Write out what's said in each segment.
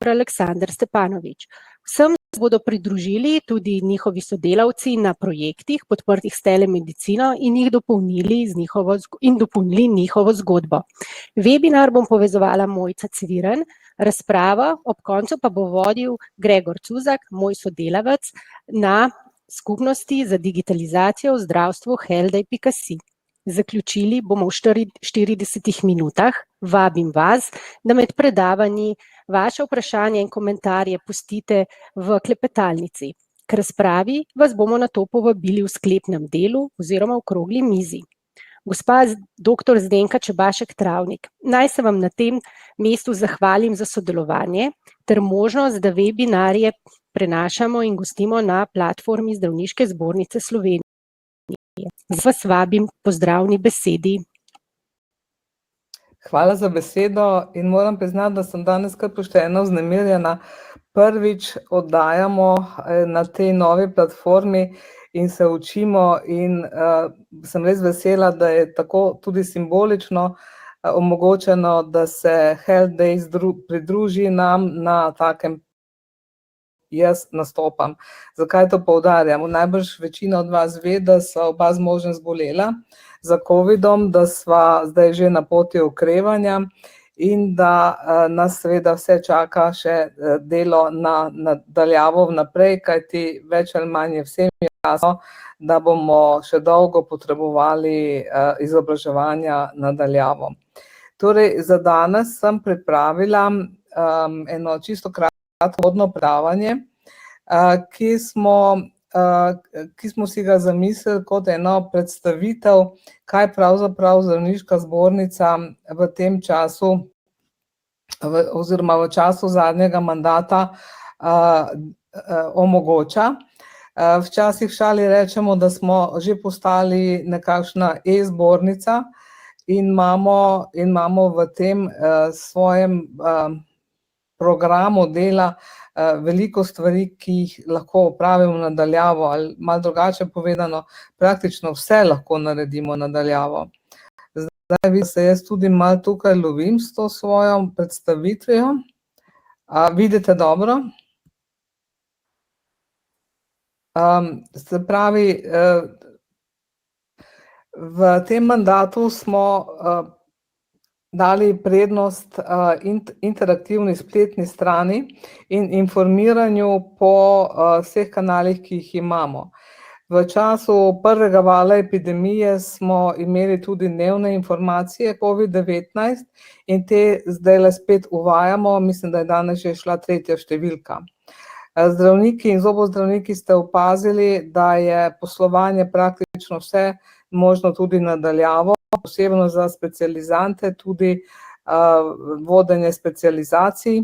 Aleksandar Stepanovič. Vsem se bodo pridružili tudi njihovi sodelavci na projektih, podprtih s telemedicino in jih dopolnili njihovo zgodbo. Webinar bom povezovala Mojca Cviren, razpravo ob koncu pa bo vodil Gregor Cuzak, moj sodelavec na skupnosti za digitalizacijo v zdravstvu heldej.si. Zaključili bomo v 40 minutah. Vabim vas, da med predavanji vaše vprašanje in komentarje pustite v klepetalnici. K razpravi vas bomo nato povabili v sklepnem delu oziroma v okrogli mizi. Gospa dr. Zdenka Čebašek-Travnik, naj se vam na tem mestu zahvalim za sodelovanje ter možnost, da webinarje prenašamo in gostimo na platformi Zdravniške zbornice Slovenije. Vas vabim k pozdravni besedi. Hvala za besedo in moram priznati, da sem danes kar pošteno vznemirjena. Prvič oddajamo na tej novi platformi in se učimo in sem res vesela, da je tako tudi simbolično omogočeno, da se Health Days pridruži nam na takem. Jaz nastopam. Zakaj to poudarjam? Najbrž večina od vas ve, da sva oba z možem zbolela za covidom, da sva zdaj že na poti okrevanja in da nas seveda vse čaka še delo na daljavo vnaprej, kajti več ali manj je vsem jasno, da bomo še dolgo potrebovali izobraževanja na daljavo. Torej, za danes sem pripravila eno čisto kratko predavanje, ki smo si ga zamislili kot eno predstavitev, kaj pravzaprav Zdravniška zbornica v tem času oziroma v času zadnjega mandata omogoča. Včasih v šali rečemo, da smo že postali nekakšna e-zbornica in imamo v tem svojem programu dela veliko stvari, ki jih lahko opravimo na daljavo, ali malo drugače povedano, praktično vse lahko naredimo na daljavo. Zdaj vidim, da se jaz tudi malo tukaj lovim s to svojo predstavitvijo. Vidite dobro? Se pravi, v tem mandatu smo dali prednost interaktivni spletni strani in informiranju po vseh kanalih, ki jih imamo. V času prvega vala epidemije smo imeli tudi dnevne informacije COVID-19 in te zdaj spet uvajamo, mislim, da je danes že šla 3. številka. Zdravniki in zobozdravniki ste opazili, da je poslovanje praktično vse možno tudi na daljavo, posebno za specializante, tudi vodenje specializacij.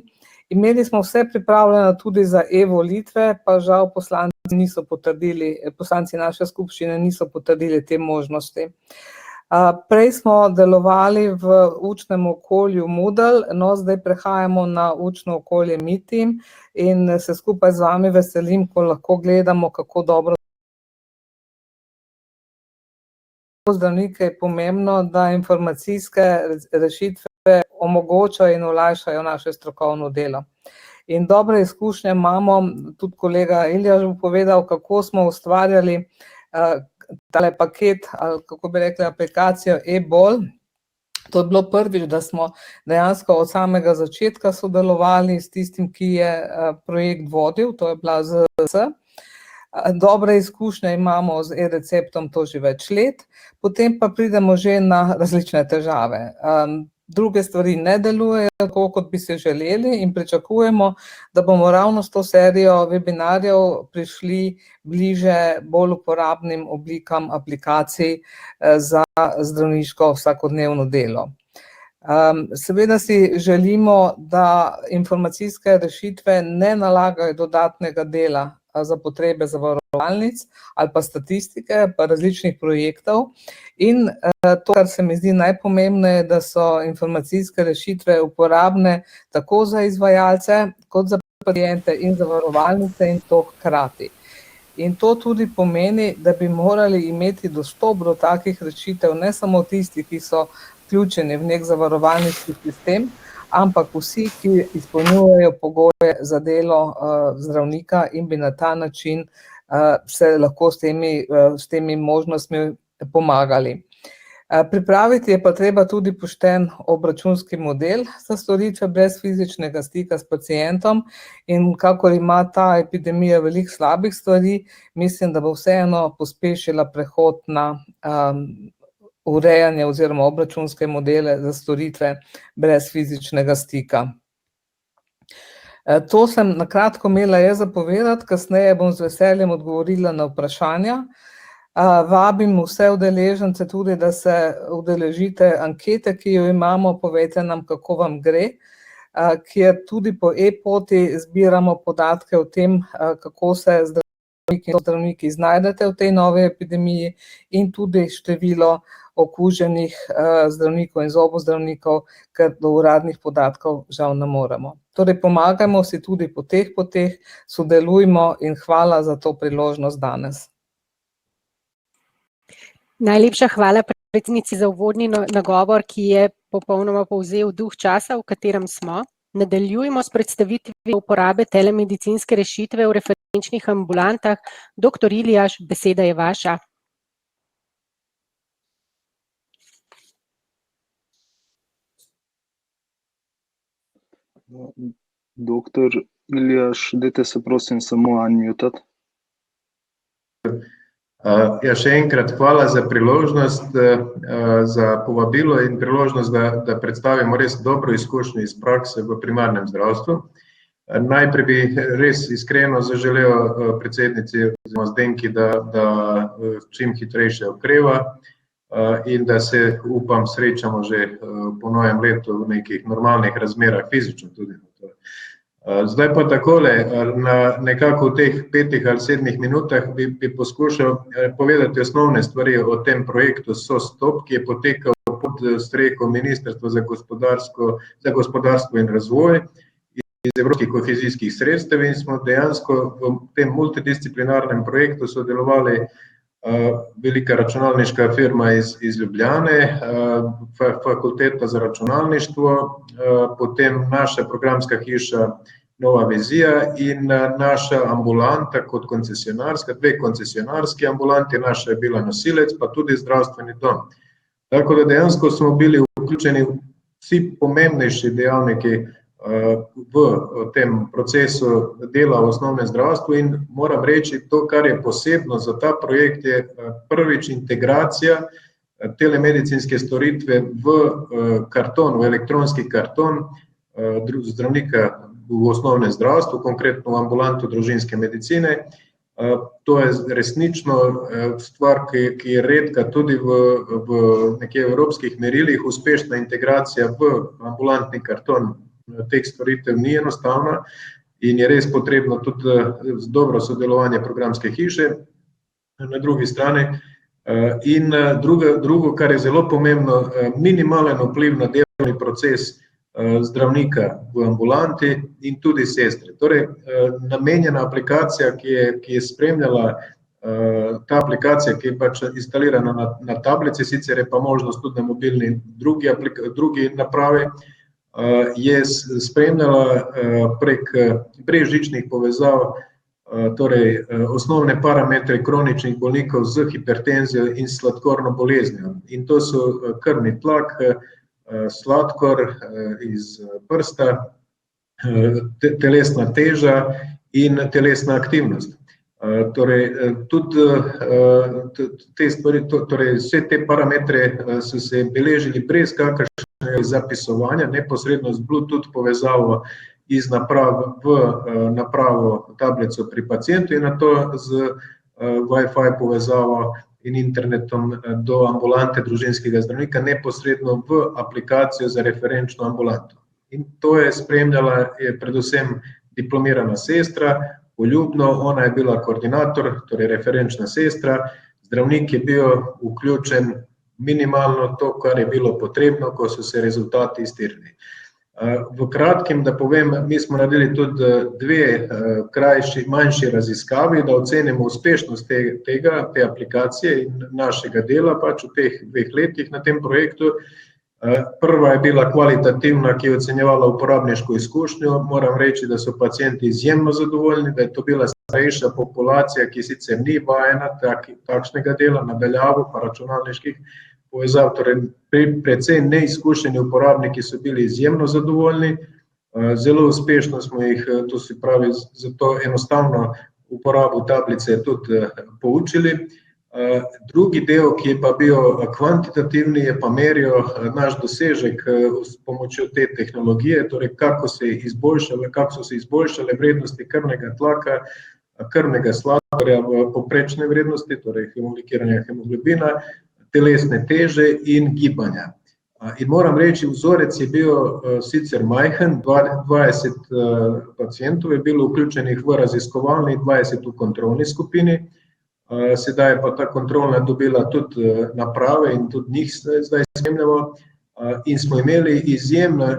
Imeli smo vse pripravljeno tudi za e-volitve, pa žal poslanci naše skupščine niso potrdili te možnosti. Prej smo delovali v učnem okolju Moodle, no zdaj prehajamo na učno okolje Meeting in se skupaj z vami veselim, ko lahko gledamo, kako dobro zdravnike je pomembno, da informacijske rešitve omogočajo in olajšajo naše strokovno delo. In dobre izkušnje imamo, tudi kolega Iljaž bo povedal, kako smo ustvarjali tale paket, ali kako bi rekli, aplikacijo e-Bol. To je bilo prvič, da smo dejansko od samega začetka sodelovali s tistim, ki je projekt vodil, to je bila ZZS. Dobre izkušnje imamo z e-receptom, to že več let, potem pa pridemo že na različne težave. Druge stvari ne delujejo tako, kot bi se želeli in pričakujemo, da bomo ravno s to serijo webinarjev prišli bliže bolj uporabnim oblikam aplikacij za zdravniško vsakodnevno delo. Seveda si želimo, da informacijske rešitve ne nalagajo dodatnega dela za potrebe zavarovalnic ali pa statistike, pa različnih projektov. In to, kar se mi zdi najpomembneje, da so informacijske rešitve uporabne tako za izvajalce, kot za paciente in zavarovalnice in to hkrati. In to tudi pomeni, da bi morali imeti dostop do takih rešitev, ne samo tisti, ki so vključeni v nek zavarovalniški sistem, ampak vsi, ki izpolnjujejo pogoje za delo zdravnika in bi na ta način se lahko s temi možnostmi pomagali. Pripraviti je pa treba tudi pošten obračunski model za storitve brez fizičnega stika s pacientom in kakor ima ta epidemija veliko slabih stvari, mislim, da bo vseeno pospešila prehod na urejanje oziroma obračunske modele za storitve brez fizičnega stika. To sem na kratko imela jaz zapovedati, kasneje bom z veseljem odgovorila na vprašanja. Vabim vse udeležence tudi, da se udeležite ankete, ki jo imamo, povejte nam, kako vam gre, kjer tudi po e-poti zbiramo podatke o tem, kako se zdravniki znajdete v tej novi epidemiji in tudi število okuženih zdravnikov in zobozdravnikov, ker do uradnih podatkov žal ne moremo. Torej pomagajmo si tudi po teh poteh, sodelujmo in hvala za to priložnost danes. Najlepša hvala predsednici za uvodni nagovor, ki je popolnoma povzel duh časa, v katerem smo. Nadaljujemo s predstavitvijo uporabe telemedicinske rešitve v referenčnih ambulantah. Dr. Iljaš, beseda je vaša. Doktor Iljaš, dajte se prosim samo unmutati. Ja, še enkrat hvala za priložnost, za povabilo in priložnost, da predstavimo res dobro izkušnjo iz prakse v primarnem zdravstvu. Najprej bi res iskreno zaželel predsednici oziroma Zdenki, da čim hitrejše okreva in da se, upam, srečamo že po novem letu v nekih normalnih razmerah, fizično tudi. Zdaj pa takole, nekako v teh 5 ali 7 minutah bi poskušal povedati osnovne stvari o tem projektu SOSTOP, ki je potekal pod streho Ministrstva za gospodarstvo in razvoj iz evropskih kohezijskih sredstev in smo dejansko v tem multidisciplinarnem projektu sodelovali velika računalniška firma iz Ljubljane, fakulteta za računalništvo, potem naša programska hiša Nova vizija in naša ambulanta kot koncesionarska, 2 koncesionarski ambulanti, naša je bila nosilec, pa tudi zdravstveni dom. Tako da dejansko smo bili vključeni vsi pomembnejši dejavniki v tem procesu dela v osnovnem zdravstvu in moram reči, to, kar je posebno za ta projekt, je prvič integracija telemedicinske storitve v karton, v elektronski karton zdravnika v osnovnem zdravstvu, konkretno v ambulanto družinske medicine. To je resnično stvar, ki je redka tudi v nekih evropskih merilih, uspešna integracija v ambulantni karton teh storitev ni enostavna in je res potrebno tudi dobro sodelovanje programske hiše na drugi strani. In drugo, kar je zelo pomembno, minimalen vpliv na delovni proces zdravnika v ambulanti in tudi sestre. Torej, namenjena aplikacija, ki je spremljala, ta aplikacija, ki je pač instalirana na tablici, sicer je pa možnost tudi na mobilni drugi napravi, je spremljala prek brezžičnih povezav, torej osnovne parametre kroničnih bolnikov z hipertenzijo in sladkorno boleznijo. In to so krvni tlak, sladkor iz prsta, telesna teža in telesna aktivnost. Torej, tudi te stvari, torej vse te parametre so se beležili brez kakršnega zapisovanja, neposredno z Bluetooth povezavo iz naprav v napravo tablico pri pacientu in nato z Wi-Fi povezavo in internetom do ambulante družinskega zdravnika, neposredno v aplikacijo za referenčno ambulanto. In to je spremljala predvsem diplomirana sestra, poljubno, ona je bila koordinator, torej referenčna sestra, zdravnik je bil vključen minimalno to, kar je bilo potrebno, ko so se rezultati iztirili. V kratkem, da povem, mi smo naredili tudi 2 krajši, manjši raziskavi, da ocenimo uspešnost te aplikacije in našega dela pač v teh 2 letih na tem projektu. Prva je bila kvalitativna, ki je ocenjevala uporabniško izkušnjo. Moram reči, da so pacienti izjemno zadovoljni, da je to bila starejša populacija, ki sicer ni vajena takšnega dela nadaljavo pa računalniških povezav, torej precej neizkušeni uporabniki so bili izjemno zadovoljni. Zelo uspešno smo jih, to se pravi, za to enostavno uporabo tablice tudi poučili. Drugi del, ki je pa bil kvantitativni, je pa meril naš dosežek s pomočjo te tehnologije, torej kako so se izboljšale vrednosti krvnega tlaka, krvnega sladkorja v povprečne vrednosti, torej hemoglobiniranja hemoglobina, telesne teže in gibanja. In moram reči, vzorec je bil sicer majhen, 20 pacientov je bilo vključenih v raziskovalni, 20 v kontrolni skupini. Sedaj pa ta kontrolna dobila tudi naprave in tudi njih zdaj spremljamo in smo imeli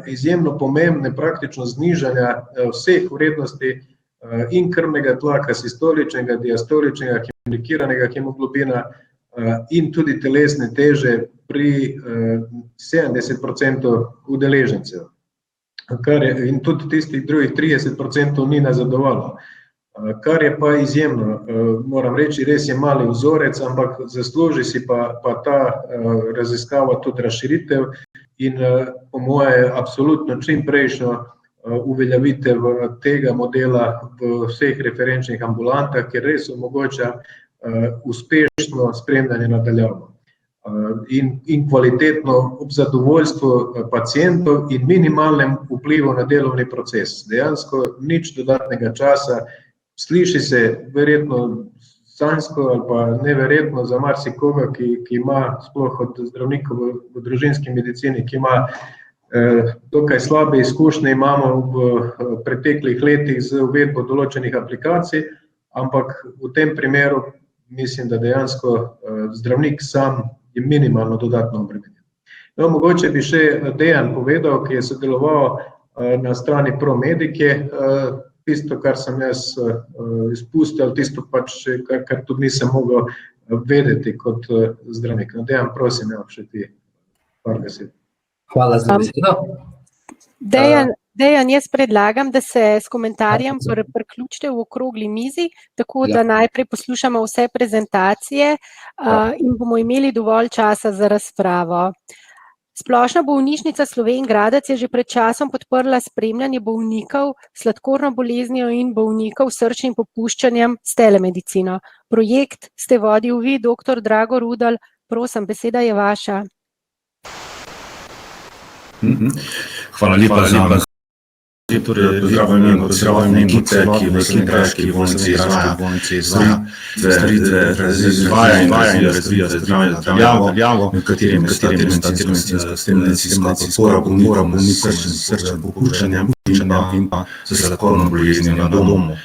izjemno pomembne praktično znižanja vseh vrednosti in krvnega tlaka, sistoličnega, diastoličnega, hemoglikiranega hemoglobina in tudi telesne teže pri 70% udeležencev. In tudi tistih drugih 30% ni nazadovalo. Kar je pa izjemno, moram reči, res je mali vzorec, ampak zasluži si pa ta raziskava tudi razširitev in po moje absolutno čimprejšnjo uveljavitev tega modela v vseh referenčnih ambulantah, ker res omogoča uspešno spremljanje nadaljavo in kvalitetno zadovoljstvo pacientov in minimalnem vplivu na delovni proces. Dejansko nič dodatnega časa. Sliši se verjetno sanjsko ali pa neverjetno za marsikoga, ki ima, sploh od zdravnikov v družinski medicini, ki ima dokaj slabe izkušnje, imamo v preteklih letih z uvedbo določenih aplikacij, ampak v tem primeru mislim, da dejansko zdravnik sam je minimalno dodatno obremenjen. No, mogoče bi še Dejan povedal, ki je sodeloval na strani ProMedike, tisto, kar sem jaz izpustil, tisto pač, kar tudi nisem mogel vedeti kot zdravnik. No, Dejan, prosim, še ti par besed. Hvala za besedo. Dejan, jaz predlagam, da se s komentarjem priključite v okrogli mizi, tako da najprej poslušamo vse prezentacije in bomo imeli dovolj časa za razpravo. Splošna bolnišnica Slovenj Gradec je že pred časom podprla spremljanje bolnikov s sladkorno boleznijo in bolnikov s srčnim popuščanjem s telemedicino. Projekt ste vodil vi, dr. Drago Rudal. Prosim, beseda je vaša. Hvala lepa za vas. Pozdravljam ekipe, ki v Slovenjgraški bolnici izvaja storitve izvaja in razvija zdravljavo, v katerem sta medicinska podpora bolnikom s srčnim popuščanjem in pa s sladkorno boleznijo na domu.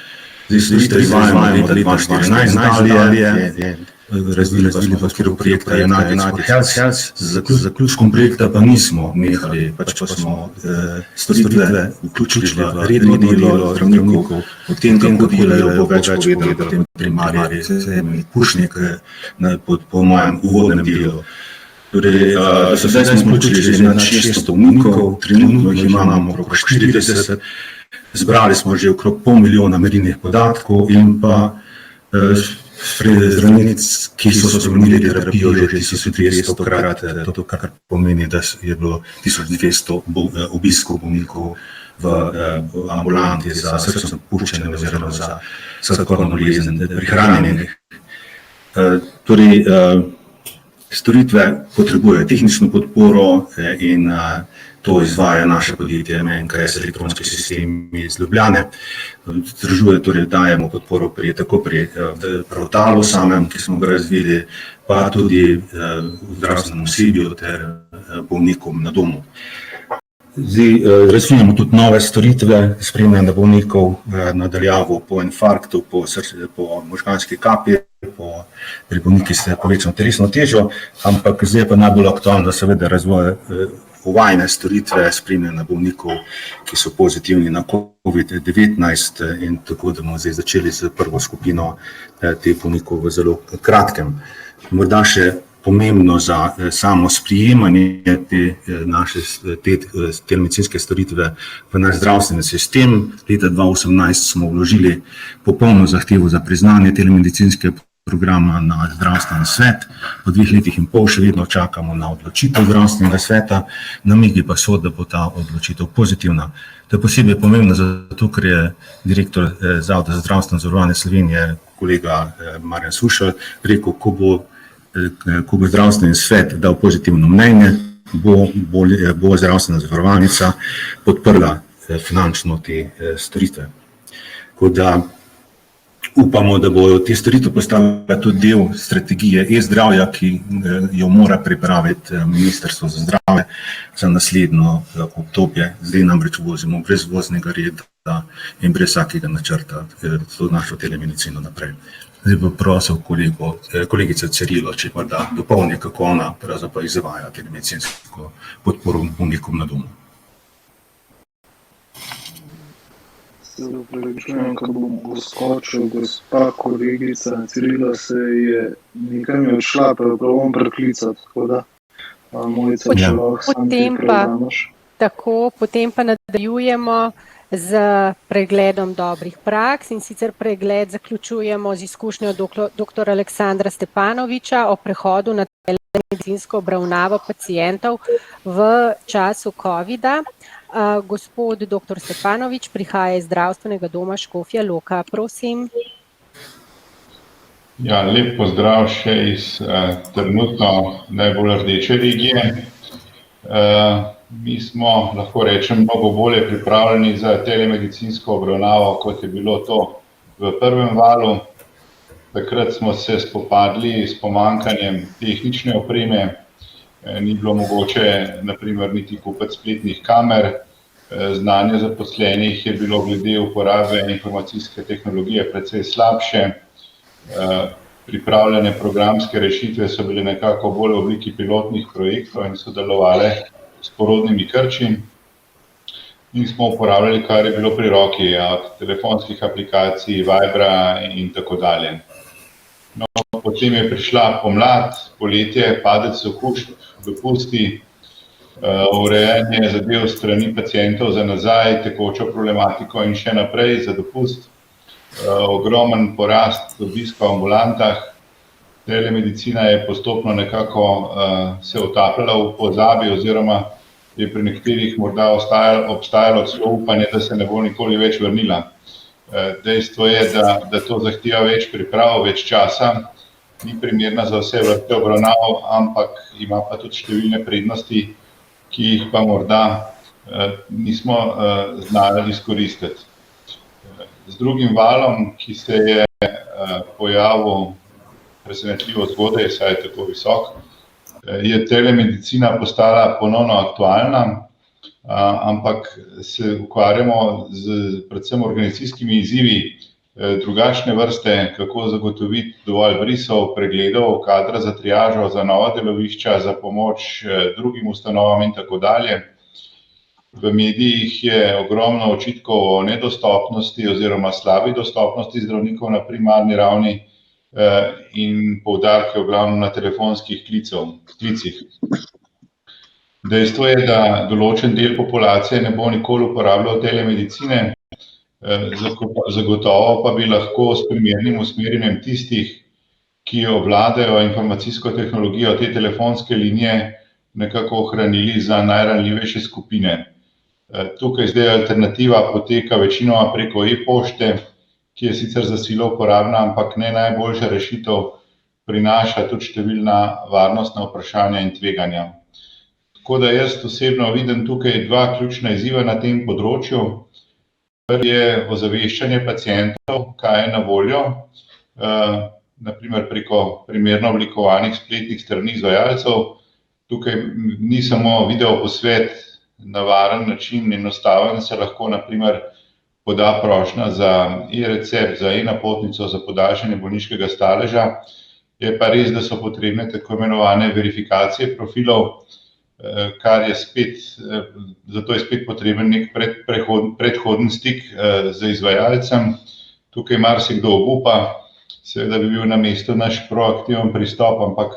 Storitve izvajamo leta 2014 dalje, razvili v okviru projekta United for Health. Z zaključkom projekta pa nismo nehali, pač pa smo storitve vključili v redno delo zdravnikov. O tem, kako delajo, bo več povedal potem primarij Pušnik po mojem uvodnem delu. Torej, zdaj smo vključili že nad 600 bolnikov, trenutno jih imamo okrog 40, zbrali smo že okrog 500 000 merilnih podatkov in pa zdravnic, ki so spremenili terapijo že 1200-krat, to kar pomeni, da je bilo 1200 obiskov bolnikov v ambulanti za srčno popuščanje oziroma za sladkorno bolezen prihranjenih. Torej, storitve potrebujejo tehnično podporo in to izvaja naše podjetje MNKS elektronski sistemi iz Ljubljane. Združuje, torej dajemo podporo tako pri portalu samem, ki smo ga razvili, pa tudi zdravstvenem osebju ter bolnikom na domu. Zdaj razvijamo tudi nove storitve spremljanja bolnikov nadaljavo po infarktu, po možganski kapi, pri bolnikih s povečano telesno težo, ampak zdaj pa najbolj aktualno seveda razvoj uvajene storitve spremljanja bolnikov, ki so pozitivni na COVID-19 in tako, da bomo zdaj začeli z prvo skupino teh bolnikov v zelo kratkem. Morda še pomembno za samo sprijemanje te telemedicinske storitve v naš zdravstveni sistem. Leta 2018 smo vložili popolno zahtevo za priznanje telemedicinske programa na zdravstveni svet. Po 2 letih in pol še vedno čakamo na odločitev zdravstvenega sveta, namigi pa so, da bo ta odločitev pozitivna. To je posebej pomembno zato, ker je direktor Zavoda za zdravstveno zavarovanje Slovenije, kolega Marjan Sušelj, rekel, ko bo zdravstveni svet dal pozitivno mnenje, bo zdravstvena zavarovalnica podprla finančno te storitve. Tako da upamo, da bodo te storitve postale tudi del strategije e-zdravja, ki jo mora pripraviti Ministrstvo za zdravje za naslednjo obdobje. Zdaj namreč vozimo brez voznega reda in brez vsakega načrta to našo telemedicino naprej. Zdaj pa prosil kolegica Cirilo, če pa da dopolni, kako ona pravzaprav izvaja telemedicinsko podporo bolnikom na domu. Se upravičujem, ko bom uskočil, gospa kolegica Cirilo se je nekaj odšla, pa jo bom preklicati, tako da Mojca, če lahko sam ti prevzameš. Tako, potem pa nadaljujemo z pregledom dobrih praks in sicer pregled zaključujemo z izkušnjo dr. Aleksandra Stepanoviča o prehodu na telemedicinsko obravnavo pacientov v času COVID-a. Gospod dr. Stepanovič prihaja iz zdravstvenega doma Škofja Loka. Prosim. Ja, lep pozdrav še iz trenutno najbolj rdeče regije. Mi smo, lahko rečem, mnogo bolje pripravljeni za telemedicinsko obravnavo, kot je bilo to v prvem valu. Takrat smo se spopadli s pomanjkanjem tehnične opreme, ni bilo mogoče naprimer niti kupiti spletnih kamer, znanje zaposlenih je bilo glede uporabe informacijske tehnologije precej slabše, pripravljene programske rešitve so bile nekako bolj v obliki pilotnih projektov in so delovale s porodnimi krči in smo uporabljali, kar je bilo pri roki, od telefonskih aplikacij, Vibra in tako dalje. No, potem je prišla pomlad, poletje, padec okužb, dopusti, urejanje zadev strani pacientov za nazaj, tekočo problematiko in še naprej za dopust, ogromen porast obiska v ambulantah. Telemedicina je postopno nekako se utapljala v pozabi oziroma je pri nekaterih morda obstajalo celo upanje, da se ne bo nikoli več vrnila. Dejstvo je, da to zahteva več priprav, več časa, ni primerna za vse vrste obravnav, ampak ima pa tudi številne prednosti, ki jih pa morda nismo znali izkoristiti. Z drugim valom, ki se je pojavil presenetljivo zgodaj, saj je tako visok, je telemedicina postala ponovno aktualna, ampak se ukvarjamo z predvsem organizacijskimi izzivi drugačne vrste, kako zagotoviti dovolj brisov, pregledov, kadra za triažo, za nova delovišča, za pomoč drugim ustanovam in tako dalje. V medijih je ogromno očitkov o nedostopnosti oziroma slabi dostopnosti zdravnikov na primarni ravni in poudarke ogromno na telefonskih klicih. Dejstvo je, da določen del populacije ne bo nikoli uporabljal telemedicine, zagotovo pa bi lahko s primernim usmerjanjem tistih, ki obvladajo informacijsko tehnologijo, te telefonske linije nekako ohranili za najranljivejše skupine. Tukaj zdaj alternativa poteka večinoma preko e-pošte, ki je sicer za silo uporabna, ampak ne najboljša rešitev, prinaša tudi številna varnostna vprašanja in tveganja. Tako da jaz osebno vidim tukaj dva ključna izziva na tem področju. Prvi je ozaveščanje pacientov, kaj je na voljo, naprimer preko primerno oblikovanih spletnih strani izvajalcev. Tukaj ni samo video posvet na varen način, enostaven se lahko naprimer poda prošnja za e-recept, za e-napotnico, za podaljšanje bolniškega staleža. Je pa res, da so potrebne tako imenovane verifikacije profilov, kar je spet, zato je spet potreben nek predhoden stik z izvajalcem. Tukaj marsikdo obupa, seveda bi bil na mestu naš proaktiven pristop, ampak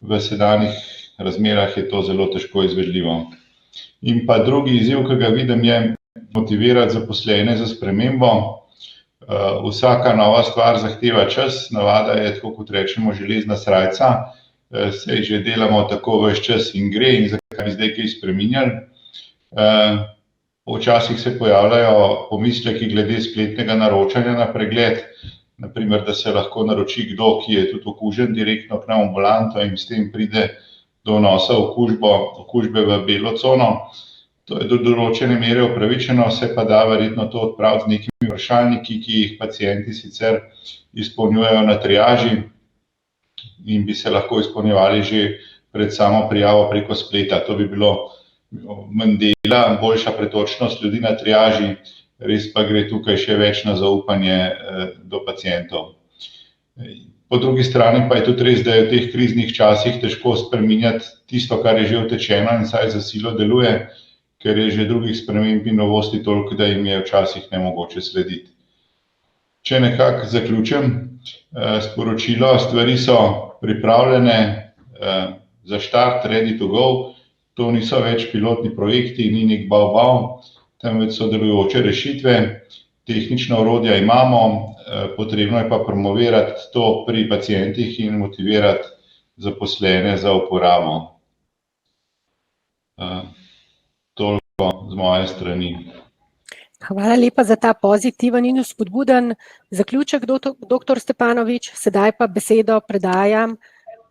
v sedanjih razmerah je to zelo težko izvedljivo. In pa drugi izziv, ki ga vidim, je motivirati zaposlene za spremembo. Vsaka nova stvar zahteva čas, navada je, tako kot rečemo, železna srajca, saj že delamo tako ves čas in gre in zakaj bi zdaj kaj spreminjali. Včasih se pojavljajo pomisleki glede spletnega naročanja na pregled, naprimer, da se lahko naroči kdo, ki je tudi okužen direktno k nam v ambulanto in s tem pride do vnosa okužbe v belo cono. To je do določene mere upravičeno, se pa da verjetno to odpraviti z nekimi vprašalniki, ki jih pacienti sicer izpolnjujejo na triaži in bi se lahko izpolnjevali že pred samo prijavo preko spleta. To bi bilo manj dela, boljša pretočnost ljudi na triaži, res pa gre tukaj še več na zaupanje do pacientov. Po drugi strani pa je tudi res, da je v teh kriznih časih težko spreminjati tisto, kar je že utečeno in saj za silo deluje, ker je že drugih sprememb in novosti toliko, da jim je včasih nemogoče slediti. Če nekako zaključim sporočilo, stvari so pripravljene za štart, ready to go. To niso več pilotni projekti, ni nek bav, temveč so delujoče rešitve. Tehnična orodja imamo, potrebno je pa promovirati to pri pacientih in motivirati zaposlene za uporabo. Toliko z moje strani. Hvala lepa za ta pozitiven in spodbuden zaključek, dr. Stepanovič. Sedaj pa besedo predajam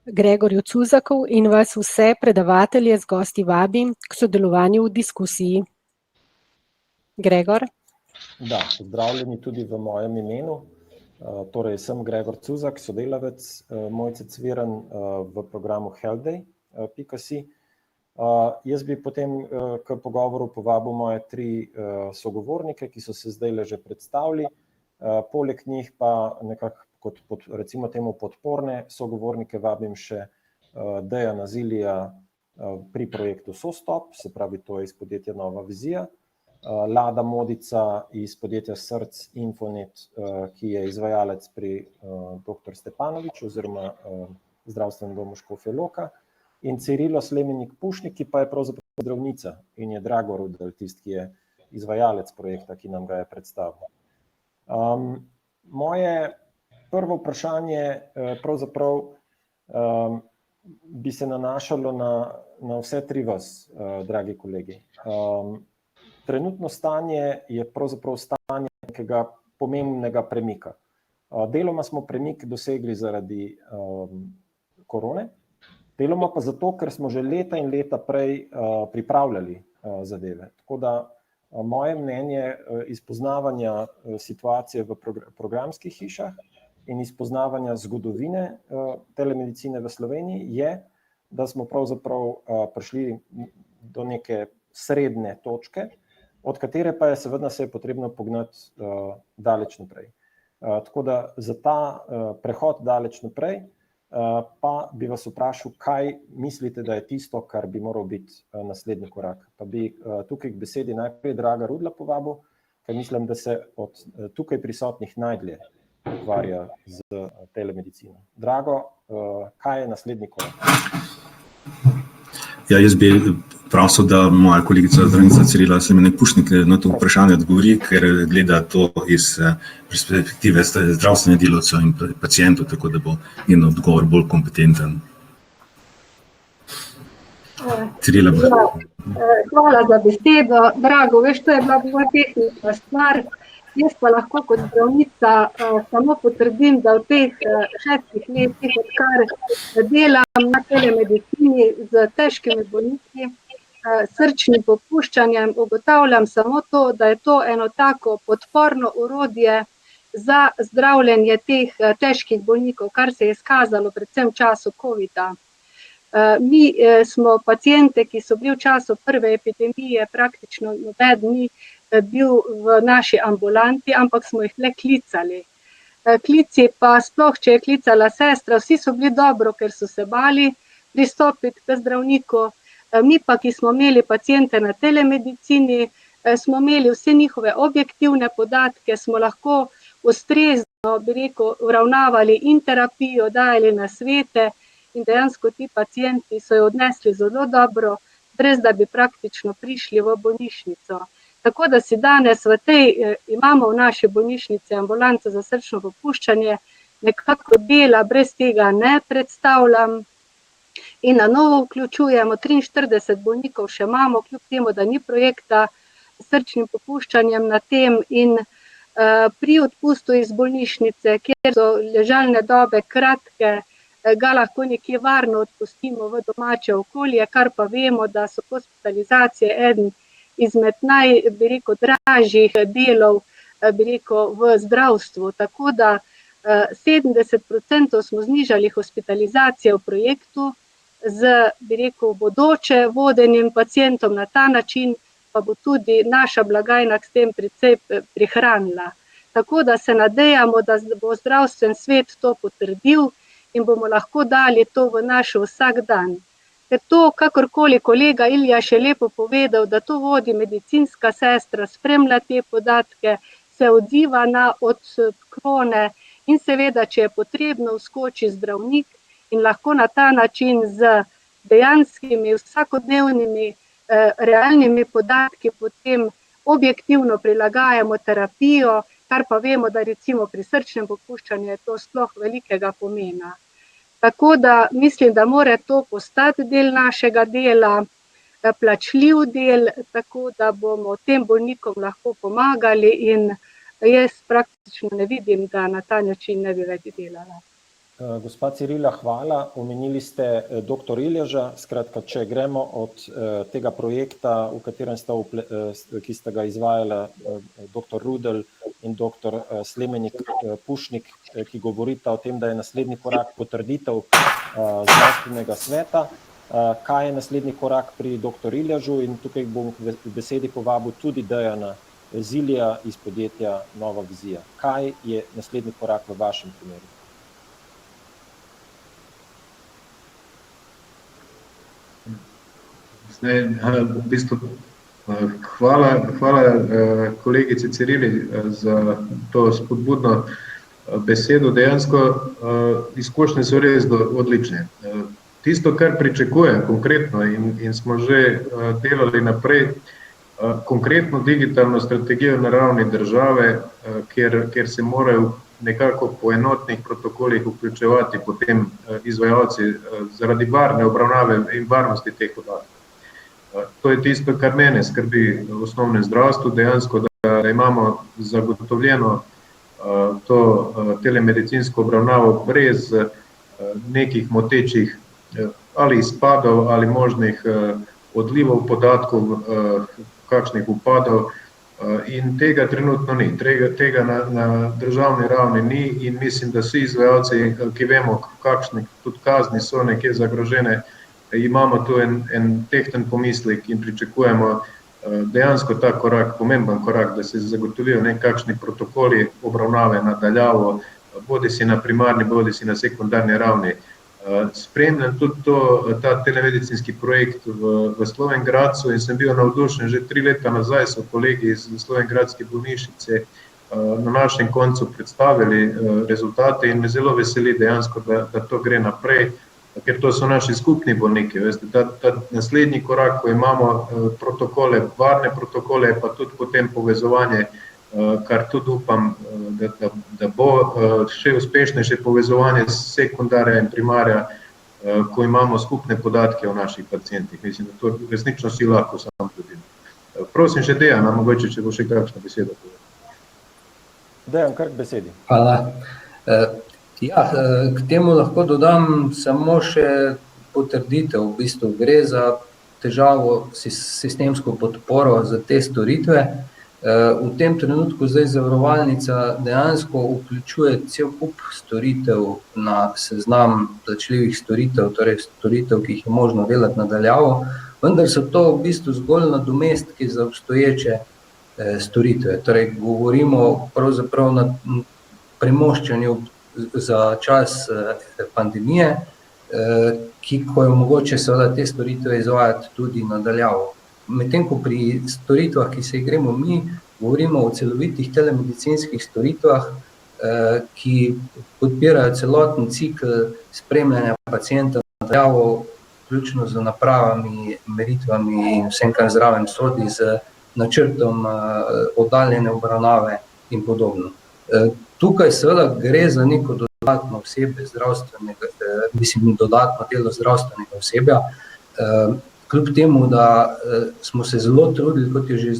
Gregorju Cuzaku in vas vse predavatelje z gosti vabim k sodelovanju v diskusiji. Gregor? Da, pozdravljeni tudi v mojem imenu. Torej, sem Gregor Cuzak, sodelavec Mojce Cviran v programu healthday.si. Jaz bi potem k pogovoru povabil moje 3 sogovornike, ki so se zdaj že predstavili. Poleg njih pa nekako kot recimo temu podporne sogovornike vabim še Dejana Zilija pri projektu SoStop, se pravi, to je iz podjetja Nova vizija. Lada Modica iz podjetja Src Infonet, ki je izvajalec pri dr. Stepanoviču oziroma zdravstvenem domu Škofja Loka. In Cirilo Slemenik Pušnik, ki pa je pravzaprav zdravnica in je Drago Rudel, tisti, ki je izvajalec projekta, ki nam ga je predstavil. Moje prvo vprašanje pravzaprav bi se nanašalo na vse 3 vas, dragi kolegi. Trenutno stanje je pravzaprav stanje nekega pomembnega premika. Deloma smo premik dosegli zaradi korone, deloma pa zato, ker smo že leta in leta prej pripravljali zadeve. Tako da moje mnenje iz poznavanja situacije v programskih hišah in iz poznavanja zgodovine telemedicine v Sloveniji je, da smo pravzaprav prišli do neke srednje točke, od katere pa je seveda se potrebno pognati daleč naprej. Tako da za ta prehod daleč naprej pa bi vas vprašal, kaj mislite, da je tisto, kar bi moral biti naslednji korak. Pa bi tukaj k besedi najprej Draga Rudla povabil, ker mislim, da se od tukaj prisotnih najdlje ukvarja z telemedicino. Drago, kaj je naslednji korak? Ja, jaz bi prosil, da moja kolegica zdravnica Cirila Slemenik Pušnik na to vprašanje odgovori, ker gleda to iz perspektive zdravstvenih delavcev in pacientov, tako da bo njen odgovor bolj kompetenten. Cirila. Hvala za besedo. Drago, veš, to je bila bolj tehnična stvar. Jaz pa lahko kot zdravnica samo potrdim, da v teh 6 letih, odkar delam na telemedicini z težkimi bolniki, srčnim popuščanjem, ugotavljam samo to, da je to eno tako podporno orodje za zdravljenje teh težkih bolnikov, kar se je izkazalo predvsem v času covida. Mi smo paciente, ki so bili v času prve epidemije, praktično noben ni bil v naši ambulanti, ampak smo jih le klicali. Klici pa sploh, če je klicala sestra, vsi so bili dobro, ker so se bali pristopiti k zdravniku. Mi pa, ki smo imeli paciente na telemedicini, smo imeli vse njihove objektivne podatke, smo lahko ustrezno, bi rekel, uravnavali in terapijo, dajali nasvete in dejansko ti pacienti so jo odnesli zelo dobro, brez da bi praktično prišli v bolnišnico. Tako da si danes imamo v naši bolnišnici ambulanto za srčno popuščanje, nekako dela brez tega ne predstavljam in na novo vključujemo, 43 bolnikov še imamo, kljub temu, da ni projekta s srčnim popuščanjem na tem in pri odpustu iz bolnišnice, kjer so ležalne dobe kratke, ga lahko nekje varno odpustimo v domače okolje, kar pa vemo, da so hospitalizacije eden izmed dražjih delov v zdravstvu. Tako da 70% smo znižali hospitalizacije v projektu z bodoče vodenjem pacientom na ta način, pa bo tudi naša blagajna s tem precej prihranila. Tako da se nadejamo, da bo zdravstven svet to potrdil in bomo lahko dali to v naš vsak dan. Ker to, kakorkoli kolega Ilja še lepo povedal, da to vodi medicinska sestra, spremlja te podatke, se odziva na odklone in seveda, če je potrebno, vskoči zdravnik in lahko na ta način z dejanskimi vsakodnevnimi realnimi podatki potem objektivno prilagajamo terapijo, kar pa vemo, da recimo pri srčnem popuščanju je to sploh velikega pomena. Tako da mislim, da mora to postati del našega dela, plačljiv del, tako da bomo tem bolnikom lahko pomagali in jaz praktično ne vidim, da na ta način ne bi več delala. Gospa Cirila, hvala. Omenili ste dr. Ilježa. Skratka, če gremo od tega projekta, ki sta ga izvajala dr. Rudel in dr. Slemenik Pušnik, ki govorita o tem, da je naslednji korak potrditev zdravstvenega sveta. Kaj je naslednji korak pri dr. Ilježu? In tukaj bom v besedi povabil tudi Dejana Zilija iz podjetja Nova vizija. Kaj je naslednji korak v vašem primeru? V bistvu, hvala kolegici Cirili za to spodbudno besedo. Dejansko izkušnje so res odlične. Tisto, kar pričakujem konkretno in smo že delali naprej, konkretno digitalno strategijo na ravni države, kjer se morajo nekako po enotnih protokolih vključevati potem izvajalci zaradi varne obravnave in varnosti teh podatkov. To je tisto, kar mene skrbi v osnovnem zdravstvu, dejansko, da imamo zagotovljeno to telemedicinsko obravnavo brez nekih motečih ali izpadov ali možnih odlivov podatkov, kakšnih upadov, in tega trenutno ni. Tega na državni ravni ni in mislim, da vsi izvajalci, ki vemo, kakšne tudi kazni so nekje zagrožene, imamo tu en tehten pomislek in pričakujemo dejansko ta korak, pomemben korak, da se zagotovijo nekakšni protokoli obravnave na daljavo, bodi si na primarni, bodi si na sekundarni ravni. Spremljam tudi ta telemedicinski projekt v Slovenj Gradcu in sem bil navdušen, že 3 leta nazaj so kolegi iz Slovenjgradske bolnišnice na našem koncu predstavili rezultate in me zelo veseli dejansko, da to gre naprej, ker to so naši skupni bolniki. Veste, ta naslednji korak, ko imamo protokole, varne protokole, pa tudi potem povezovanje, kar tudi upam, da bo še uspešnejše povezovanje sekundarja in primarja, ko imamo skupne podatke o naših pacientih. Mislim, da to resnično si lahko sam tudi. Prosim še Dejana, mogoče, če bo še kakšna beseda. Dejan, kar k besedi. Hvala. Ja, k temu lahko dodam samo še potrditev. V bistvu gre za težavo, sistemsko podporo za te storitve. V tem trenutku zdaj zavarovalnica dejansko vključuje cel kup storitev na seznam plačljivih storitev, torej storitev, ki jih je možno delati na daljavo, vendar so to v bistvu zgolj nadomestki za obstoječe storitve. Torej govorimo pravzaprav na premoščanju za čas pandemije, ko je mogoče seveda te storitve izvajati tudi na daljavo. Medtem ko pri storitvah, ki se jih gremo mi, govorimo o celovitih telemedicinskih storitvah, ki podpirajo celoten cikl spremljanja pacienta na daljavo, vključno z napravami, meritvami in vsem, kar zraven sodi, z načrtom oddaljene obravnave in podobno. Tukaj seveda gre za neko dodatno osebje zdravstvenega, dodatno delo zdravstvenega osebja, kljub temu, da smo se zelo trudili, kot je že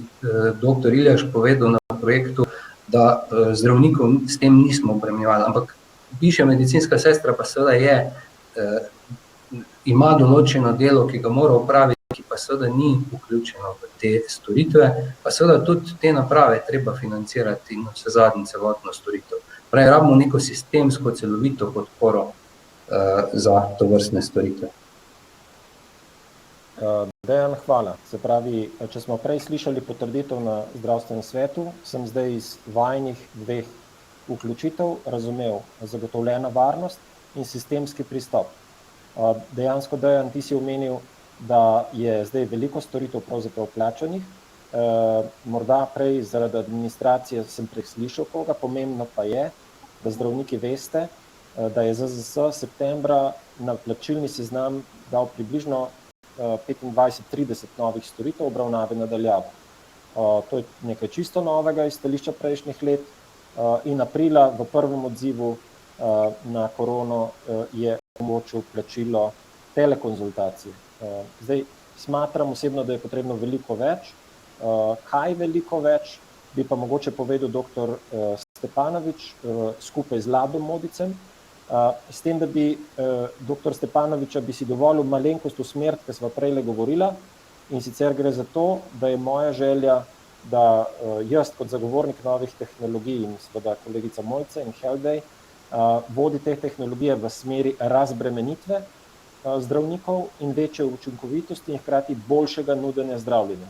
dr. Iljaš povedal na projektu, da zdravnikov s tem nismo obremenjevali, ampak višja medicinska sestra pa seveda ima določeno delo, ki ga mora opraviti, ki pa seveda ni vključeno v te storitve, pa seveda tudi te naprave treba financirati in vsezadnje celotno storitev. Pravi, rabimo neko sistemsko, celovito podporo za tovrstne storitve. Dejan, hvala. Se pravi, če smo prej slišali potrditev na zdravstvenem svetu, sem zdaj iz vajinih dveh vključitev razumel zagotovljena varnost in sistemski pristop. Dejansko, Dejan, ti si omenil, da je zdaj veliko storitev pravzaprav plačanih. Morda prej zaradi administracije sem preslišal koga, pomembno pa je, da zdravniki veste, da je ZZS septembra na plačilni seznam dal približno 25-30 novih storitev obravnave na daljavo. To je nekaj čisto novega iz stališča prejšnjih let in aprila v prvem odzivu na korono je omogočil plačilo telekonzultacije. Zdaj smatram osebno, da je potrebno veliko več. Kaj veliko več, bi pa mogoče povedal dr. Stepanovič skupaj z Ladom Modicem, s tem, da bi dr. Stepanoviča bi si dovolil malenkost usmeriti, ker sva prejle govorila, in sicer gre za to, da je moja želja, da jaz kot zagovornik novih tehnologij in seveda kolegica Mojca in Helbej vodi te tehnologije v smeri razbremenitve zdravnikov in večje učinkovitosti in hkrati boljšega nudenja zdravljenja.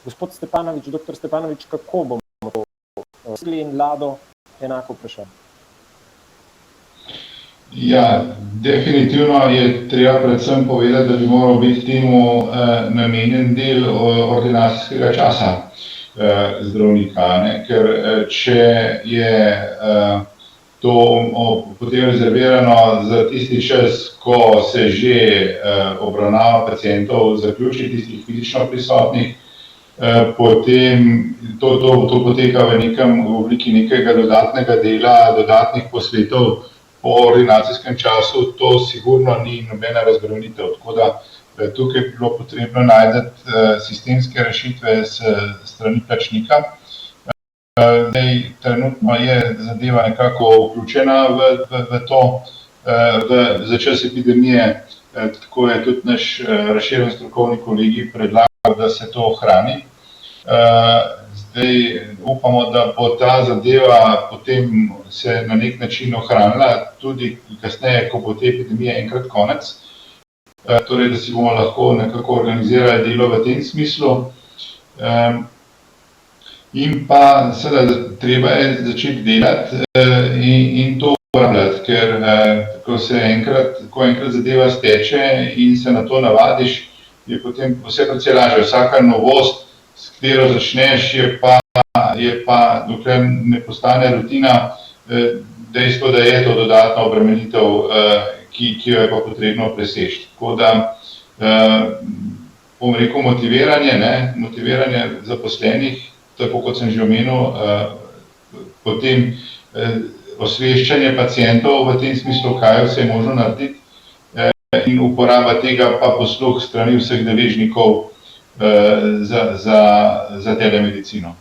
Gospod Stepanovič, dr. Stepanovič, kako bomo to dosegli in Lado enako vprašanje? Ja, definitivno je treba predvsem povedati, da bi moral biti temu namenjen del ordinacijskega časa zdravnika, ker če je to potem rezervirano za tisti čas, ko se že obravnava pacientov zaključi, tistih fizično prisotnih, potem to poteka v obliki nekega dodatnega dela, dodatnih posvetov po ordinacijskem času, to sigurno ni nobena razbremenitev. Tako da tukaj bi bilo potrebno najti sistemske rešitve s strani plačnika. Zdaj, trenutno je zadeva nekako vključena v to, za čas epidemije, tako je tudi naš razširjen strokovni kolegij predlagal, da se to ohrani. Zdaj upamo, da bo ta zadeva potem se na nek način ohranila tudi kasneje, ko bo te epidemije enkrat konec. Torej, da si bomo lahko nekako organizirali delo v tem smislu. In pa seveda treba je začeti delati in to uporabljati, ker ko enkrat zadeva steče in se na to navadiš, je potem vse precej lažje. Vsaka novost, s katero začneš, je pa, dokler ne postane rutina, dejstvo, da je to dodatna obremenitev, ki jo je pa potrebno preseči. Tako da, bom rekel, motiviranje zaposlenih, tako kot sem že omenil, potem osveščanje pacientov v tem smislu, kaj vse je možno narediti in uporaba tega pa posluh strani vseh deležnikov za telemedicino.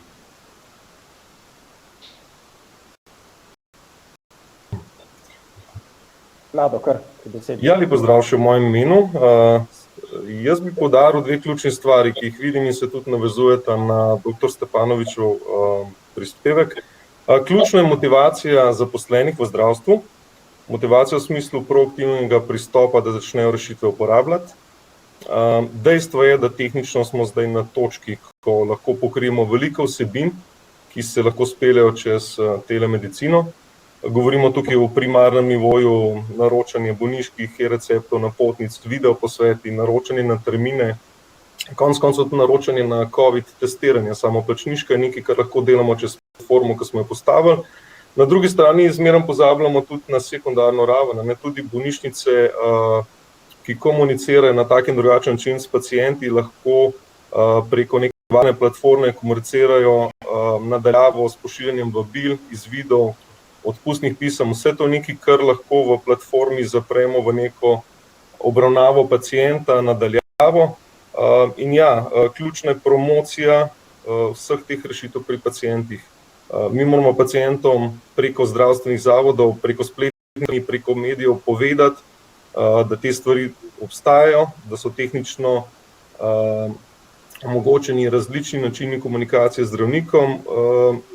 Lado, kar besedi. Ja, lep pozdrav še v mojem imenu. Jaz bi poudaril dve ključni stvari, ki jih vidim in se tudi navezujeta na dr. Stepanovičev prispevek. Ključna je motivacija zaposlenih v zdravstvu, motivacija v smislu proaktivnega pristopa, da začnejo rešitve uporabljati. Dejstvo je, da tehnično smo zdaj na točki, ko lahko pokrijemo veliko vsebin, ki se lahko speljejo čez telemedicino. Govorimo tukaj o primarnem nivoju naročanja bolniških e-receptov, napotnic, videoposveti, naročanje na termine, konec koncev tudi naročanje na COVID testiranje, samoplačniška je nekaj, kar lahko delamo čez platformo, ki smo jo postavili. Na drugi strani zmeraj pozabljamo tudi na sekundarno raven, tudi bolnišnice, ki komunicirajo na tak in drugačen način s pacienti, lahko preko neke varne platforme komunicirajo nadaljavo s pošiljanjem vabil, izvidov, odpustnih pisem, vse to nekaj, kar lahko v platformi zapremo v neko obravnavo pacienta nadaljavo. In ja, ključna je promocija vseh teh rešitev pri pacientih. Mi moramo pacientom preko zdravstvenih zavodov, preko spletnih, preko medijev povedati, da te stvari obstajajo, da so tehnično omogočeni različni načini komunikacije z zdravnikom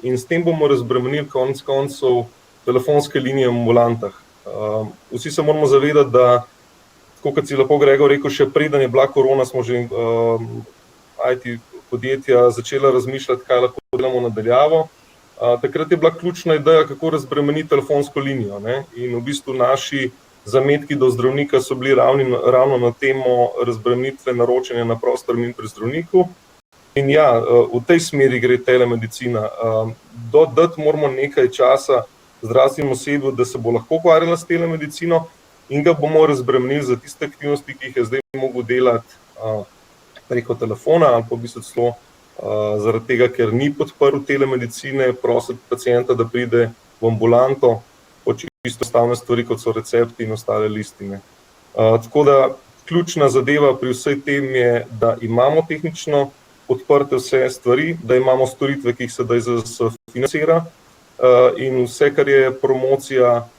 in s tem bomo razbremenili konec koncev telefonske linije v ambulantah. Vsi se moramo zavedati, da, tako kot si lepo Gregor rekel, še preden je bila korona, smo že IT podjetja začela razmišljati, kaj lahko delamo nadaljavo. Takrat je bila ključna ideja, kako razbremeniti telefonsko linijo, ne? In v bistvu naši zametki do zdravnika so bili ravno na temo razbremenitve naročanja na prost termin pri zdravniku. In ja, v tej smeri gre telemedicina. Dodati moramo nekaj časa zdravstvenemu osebju, da se bo lahko ukvarjala s telemedicino in ga bomo razbremenili za tiste aktivnosti, ki jih je zdaj mogel delati preko telefona ali pa v bistvu celo zaradi tega, ker ni podprl telemedicine, prositi pacienta, da pride v ambulanto po čisto stavne stvari, kot so recepti in ostale listine. Tako da ključna zadeva pri vsej tem je, da imamo tehnično podprte vse stvari, da imamo storitve, ki jih sedaj financira in vse, kar je promocija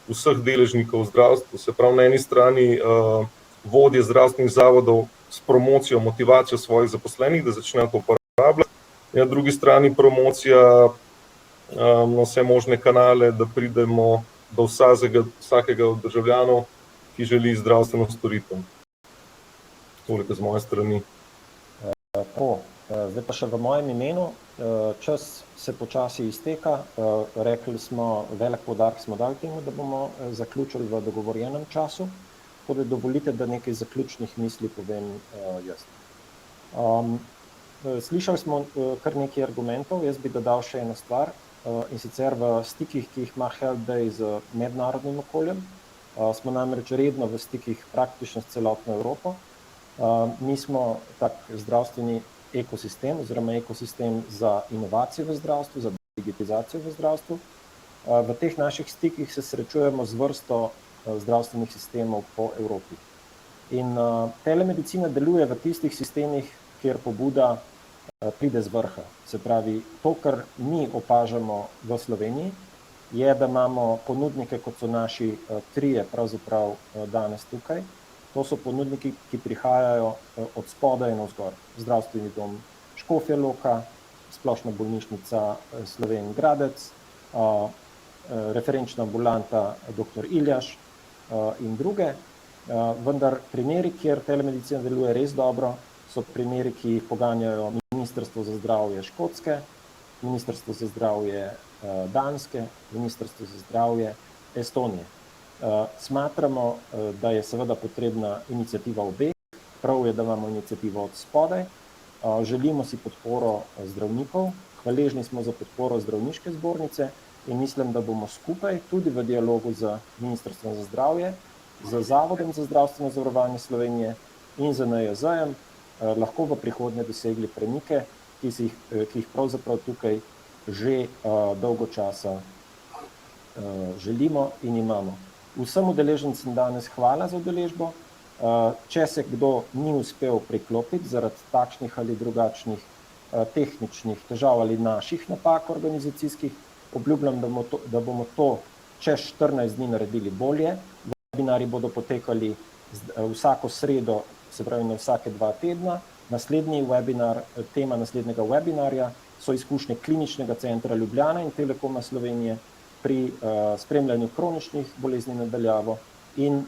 vseh deležnikov v zdravstvu, se pravi na eni strani vodje zdravstvenih zavodov s promocijo, motivacijo svojih zaposlenih, da začnejo to uporabljati, in na drugi strani promocija na vse možne kanale, da pridemo do vsakega od državljanov, ki želi zdravstveno storitev. Toliko z moje strani. Zdaj pa še v mojem imenu. Čas se počasi izteka. Rekli smo, velik poudarek smo dali temu, da bomo zaključili v dogovorjenem času. Tako da dovolite, da nekaj zaključnih misli povem jaz. Slišali smo kar nekaj argumentov, jaz bi dodal še eno stvar, in sicer v stikih, ki jih ima HealthDay z mednarodnim okoljem. Smo namreč redno v stikih praktično s celotno Evropo. Mi smo tak zdravstveni ekosistem oziroma ekosistem za inovacije v zdravstvu, za digitalizacijo v zdravstvu. V teh naših stikih se srečujemo z vrsto zdravstvenih sistemov po Evropi. In telemedicina deluje v tistih sistemih, kjer pobuda pride z vrha. Se pravi, to, kar mi opažamo v Sloveniji, je, da imamo ponudnike, kot so naši trije pravzaprav danes tukaj. To so ponudniki, ki prihajajo od spodaj navzgor. Zdravstveni dom Škofja Loka, Splošna bolnišnica Slovenj Gradec, referenčna ambulanta dr. Iljaš in druge. Vendar primeri, kjer telemedicina deluje res dobro, so primeri, ki jih poganjajo Ministrstvo za zdravje Škotske, Ministrstvo za zdravje Danske, Ministrstvo za zdravje Estonije. Smatramo, da je seveda potrebna iniciativa obeh, prav je, da imamo inicijativo od spodaj, želimo si podporo zdravnikov, hvaležni smo za podporo zdravniške zbornice in mislim, da bomo skupaj tudi v dialogu z Ministrstvom za zdravje, z Zavodom za zdravstveno zavarovanje Slovenije in z NIJZ-jem lahko v prihodnje dosegli premike, ki jih pravzaprav tukaj že dolgo časa želimo in imamo. Vsem udeležencem danes hvala za udeležbo. Če se kdo ni uspel priklopiti zaradi takšnih ali drugačnih tehničnih težav ali naših napak organizacijskih, obljubljam, da bomo to čez 14 dni naredili bolje. Webinarji bodo potekali vsako sredo, se pravi na vsake 2 tedna. Naslednji webinar, tema naslednjega webinarja so izkušnje Kliničnega centra Ljubljana in Telekoma Slovenije pri spremljanju kroničnih bolezni nadaljavo in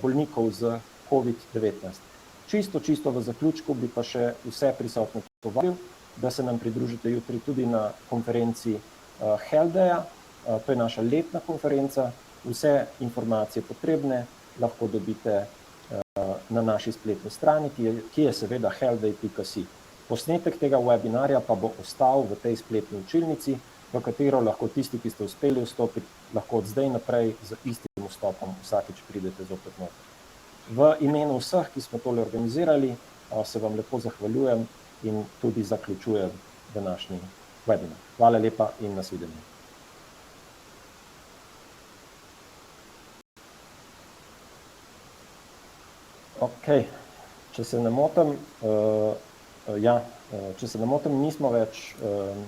bolnikov z COVID-19. Čisto v zaključku bi pa še vse prisotne povabil, da se nam pridružite jutri tudi na konferenci HealthDaya. To je naša letna konferenca. Vse informacije potrebne lahko dobite na naši spletni strani, ki je seveda healthday.si. Posnetek tega webinarja pa bo ostal v tej spletni učilnici v katero lahko tisti, ki ste uspeli vstopiti, lahko od zdaj naprej z istim vstopom vsakič pridete zopet noter. V imenu vseh, ki smo tole organizirali, se vam lepo zahvaljujem in tudi zaključujem današnji webinar. Hvala lepa in nasvidenje. Ok, če se ne motim, nismo več